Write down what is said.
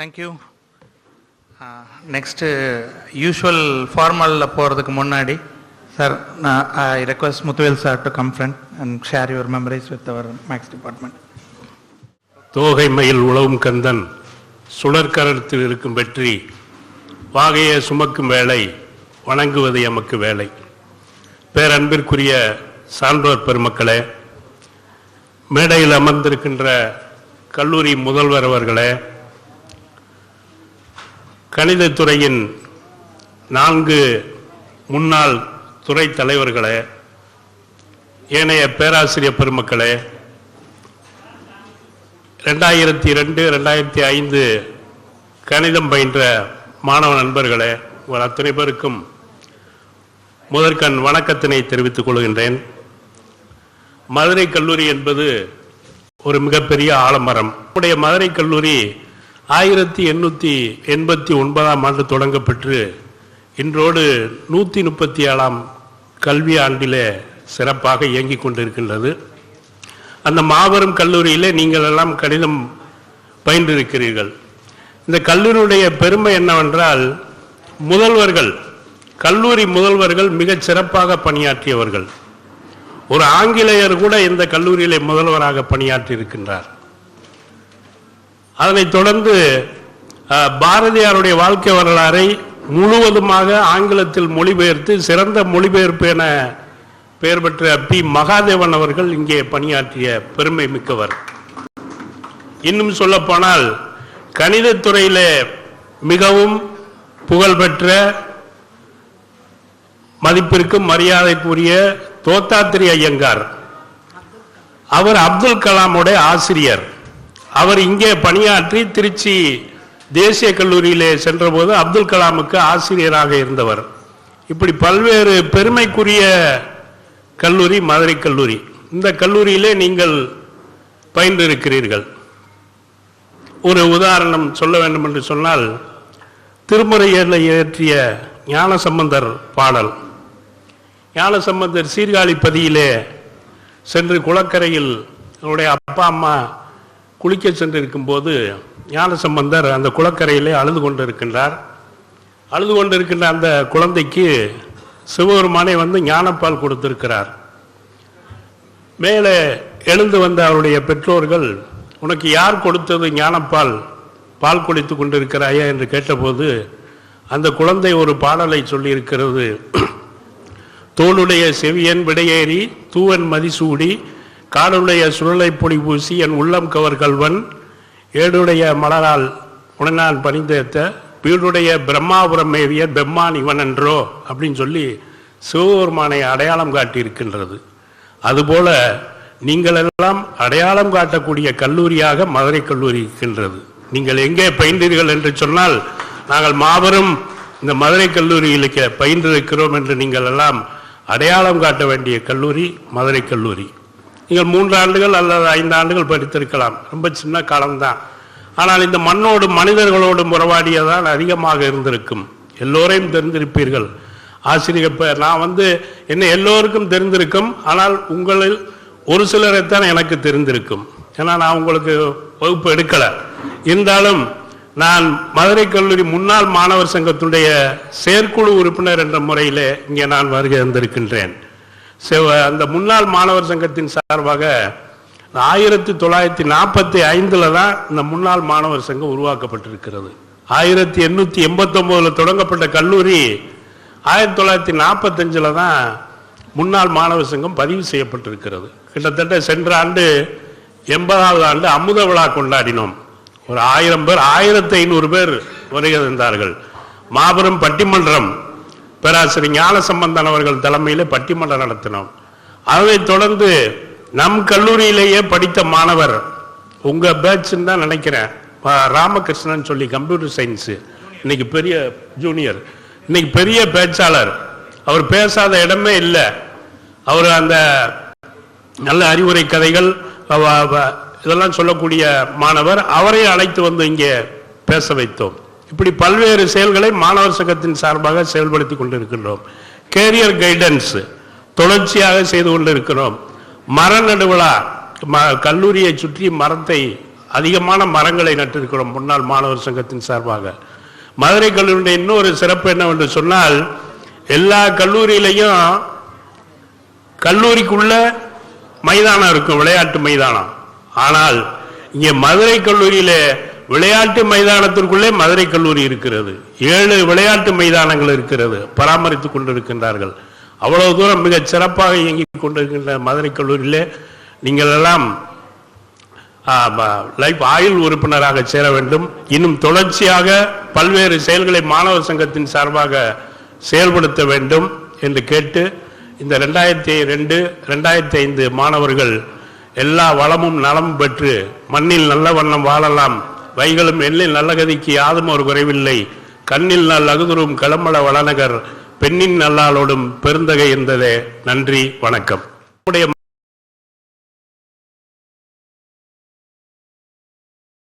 Thank you. Next, usual formal போகிறதுக்கு முன்னாடி sir I request Muthuvel sir to come front and share your memories with our Max department. தோகை மயில் உழவும் கந்தன் சுழற்கரத்தில் இருக்கும் வெற்றி வாகையை சுமக்கும் வேலை வணங்குவது எமக்கு வேலை. பேரன்பிற்குரிய சான்றோர் பெருமக்களே, மேடையில் அமர்ந்திருக்கின்ற கல்லூரி முதல்வர் அவர்களே, கணிதத்துறையின் 4 முன்னாள் துறை தலைவர்களே, ஏனைய பேராசிரியர் பெருமக்களே, 2002-2005 கணிதம் பயின்ற மாணவ நண்பர்களே, உங்கள் அத்தனை பேருக்கும் முதற்கண் வணக்கத்தினை தெரிவித்துக் கொள்கின்றேன். மதுரை கல்லூரி என்பது ஒரு மிகப்பெரிய ஆலமரம். நம்முடைய மதுரை கல்லூரி 1889ஆம் ஆண்டு தொடங்கப்பட்டு இன்றோடு 137ஆம் கல்வி ஆண்டிலே சிறப்பாக இயங்கிக் கொண்டிருக்கின்றது. அந்த மாபெரும் கல்லூரியிலே நீங்கள் எல்லாம் கணிதம் பயின்றிருக்கிறீர்கள். இந்த கல்லூரியுடைய பெருமை என்னவென்றால், கல்லூரி முதல்வர்கள் மிகச் சிறப்பாக பணியாற்றியவர்கள். ஒரு ஆங்கிலேயர் கூட இந்த கல்லூரியிலே முதல்வராக பணியாற்றி இருக்கின்றார். அதனைத் தொடர்ந்து பாரதியாருடைய வாழ்க்கை வரலாறை முழுவதுமாக ஆங்கிலத்தில் மொழிபெயர்த்து சிறந்த மொழிபெயர்ப்பு என பெயர் பெற்ற பி. மகாதேவன் அவர்கள் இங்கே பணியாற்றிய பெருமை மிக்கவர். இன்னும் சொல்ல போனால், கணிதத்துறையிலே மிகவும் புகழ்பெற்ற மதிப்பிற்கும் மரியாதைக்குரிய தோத்தாத்திரி ஐயங்கார், அவர் அப்துல் கலாமுடைய ஆசிரியர். அவர் இங்கே பணியாற்றி திருச்சி தேசிய கல்லூரியிலே சென்றபோது அப்துல் கலாமுக்கு ஆசிரியராக இருந்தவர். இப்படி பல்வேறு பெருமைக்குரிய கல்லூரி மதுரை கல்லூரி. இந்த கல்லூரியிலே நீங்கள் பயின்றிருக்கிறீர்கள். ஒரு உதாரணம் சொல்ல வேண்டும் என்று சொன்னால், திருமுறையில் இயற்றிய ஞானசம்பந்தர் பாடல். ஞானசம்பந்தர் சீர்காழி பதியிலே சென்று குளக்கரையில் அவருடைய அப்பா அம்மா குளிக்க சென்றிருக்கும் போது ஞானசம்பந்தர் அந்த குளக்கரையிலே அழுது கொண்டிருக்கின்றார். அழுது கொண்டிருக்கின்ற அந்த குழந்தைக்கு சிவபெருமானை வந்து ஞானப்பால் கொடுத்திருக்கிறார். மேலே எழுந்து வந்த அவருடைய பெற்றோர்கள், உனக்கு யார் கொடுத்தது ஞானப்பால், பால் குடித்து கொண்டிருக்கிறாயா என்று கேட்டபோது அந்த குழந்தை ஒரு பாடலை சொல்லியிருக்கிறது. தோளுடைய செவியன் விடையேறி தூவன் மதிசூடி காடுடைய சுழலை பொடி பூசி என் உள்ளம் கவர் கல்வன் ஏடுடைய மலரால் உடனான் பணிந்தேத்த வீடுடைய பிரம்மாபுரம் மேவிய பெம்மான் இவன் என்றோ அப்படின்னு சொல்லி சிவபெருமானை அடையாளம் காட்டியிருக்கின்றது. அதுபோல நீங்கள் எல்லாம் அடையாளம் காட்டக்கூடிய கல்லூரியாக மதுரை கல்லூரி இருக்கின்றது. நீங்கள் எங்கே பயின்றீர்கள் என்று சொன்னால், நாங்கள் மாபெரும் இந்த மதுரை கல்லூரியிலுக்கு பயின்றிருக்கிறோம் என்று நீங்கள் எல்லாம் அடையாளம் காட்ட வேண்டிய கல்லூரி மதுரை கல்லூரி. நீங்கள் 3 ஆண்டுகள் அல்லது 5 ஆண்டுகள் படித்திருக்கலாம், ரொம்ப சின்ன காலம்தான். ஆனால் இந்த மண்ணோடு மனிதர்களோடு உறவாடியதான் அதிகமாக இருந்திருக்கும். எல்லோரையும் தெரிந்திருப்பீர்கள். ஆசிரியர் நான் என்ன எல்லோருக்கும் தெரிந்திருக்கும், ஆனால் உங்களில் ஒரு சிலரைத்தான் எனக்கு தெரிந்திருக்கும். ஏன்னா நான் உங்களுக்கு வகுப்பு எடுக்கலை. இருந்தாலும் நான் மதுரை கல்லூரி முன்னாள் மாணவர் சங்கத்துடைய செயற்குழு உறுப்பினர் என்ற முறையில் இங்கே நான் வருகை வந்திருக்கின்றேன். அந்த முன்னாள் மாணவர் சங்கத்தின் சார்பாக 1945 தான் இந்த முன்னாள் மாணவர் சங்கம் உருவாக்கப்பட்டிருக்கிறது. 1889 தொடங்கப்பட்ட கல்லூரி 1945 தான் முன்னாள் மாணவர் சங்கம் பதிவு செய்யப்பட்டிருக்கிறது. கிட்டத்தட்ட சென்ற ஆண்டு 80வது ஆண்டு அமுத விழா கொண்டாடினோம். ஒரு 1000 பேர் 1500 பேர் வருகை தந்தார்கள். மாபெரும் பட்டிமன்றம் பேராசிரியர் ஞானசம்பந்தன் அவர்கள் தலைமையிலே பட்டிமன்றம் நடத்தினோம். அதனைத் தொடர்ந்து நம் கல்லூரியிலேயே படித்த மாணவர், உங்க பேட்ச்ன்னு தான் நினைக்கிறேன், ராமகிருஷ்ணன் சொல்லி கம்ப்யூட்டர் சயின்ஸு, இன்னைக்கு பெரிய ஜூனியர், இன்னைக்கு பெரிய பேச்சாளர். அவர் பேசாத இடமே இல்லை. அவர் அந்த நல்ல அறிவுரை கதைகள் இதெல்லாம் சொல்லக்கூடிய மாணவர், அவரை அழைத்து வந்து இங்கே பேச வைத்தோம். இப்படி பல்வேறு செயல்களை மாணவர் சங்கத்தின் சார்பாக செயல்படுத்தி கொண்டிருக்கின்றோம். கேரியர் கைடன்ஸ் தொடர்ச்சியாக செய்து கொண்டிருக்கிறோம். மர நடுவிழா, கல்லூரியை சுற்றி மரத்தை அதிகமான மரங்களை நட்டிருக்கிறோம் முன்னாள் மாணவர் சங்கத்தின் சார்பாக. மதுரை கல்லூரியுடைய இன்னொரு சிறப்பு என்னவென்று சொன்னால், எல்லா கல்லூரியிலையும் கல்லூரிக்குள்ள மைதானம் இருக்கும், விளையாட்டு மைதானம். ஆனால் இங்கே மதுரை கல்லூரியில விளையாட்டு மைதானத்திற்குள்ளே மதுரை கல்லூரி இருக்கிறது. 7 விளையாட்டு மைதானங்கள் இருக்கிறது, பராமரித்துக் கொண்டிருக்கின்றார்கள். அவ்வளவு தூரம் மிக சிறப்பாக இயங்கிக் கொண்டிருக்கின்ற மதுரை கல்லூரியிலே நீங்கள் எல்லாம் லைஃப் ஆயுள் உறுப்பினராக சேர வேண்டும். இன்னும் தொடர்ச்சியாக பல்வேறு செயல்களை மாணவர் சங்கத்தின் சார்பாக செயல்படுத்த வேண்டும் என்று கேட்டு, இந்த 2002, 2005 மாணவர்கள் எல்லா வளமும் நலமும் பெற்று மண்ணில் நல்ல வண்ணம் வாழலாம், வைகளும் எண்ணில் நல்ல கதிக்கு யாதும் ஒரு குறைவில்லை, கண்ணில் நல் அகுதுரும் களமள வளநகர் பெண்ணின் நல்லாளோடும் பெருந்தகை என்பதே. நன்றி, வணக்கம். நம்முடைய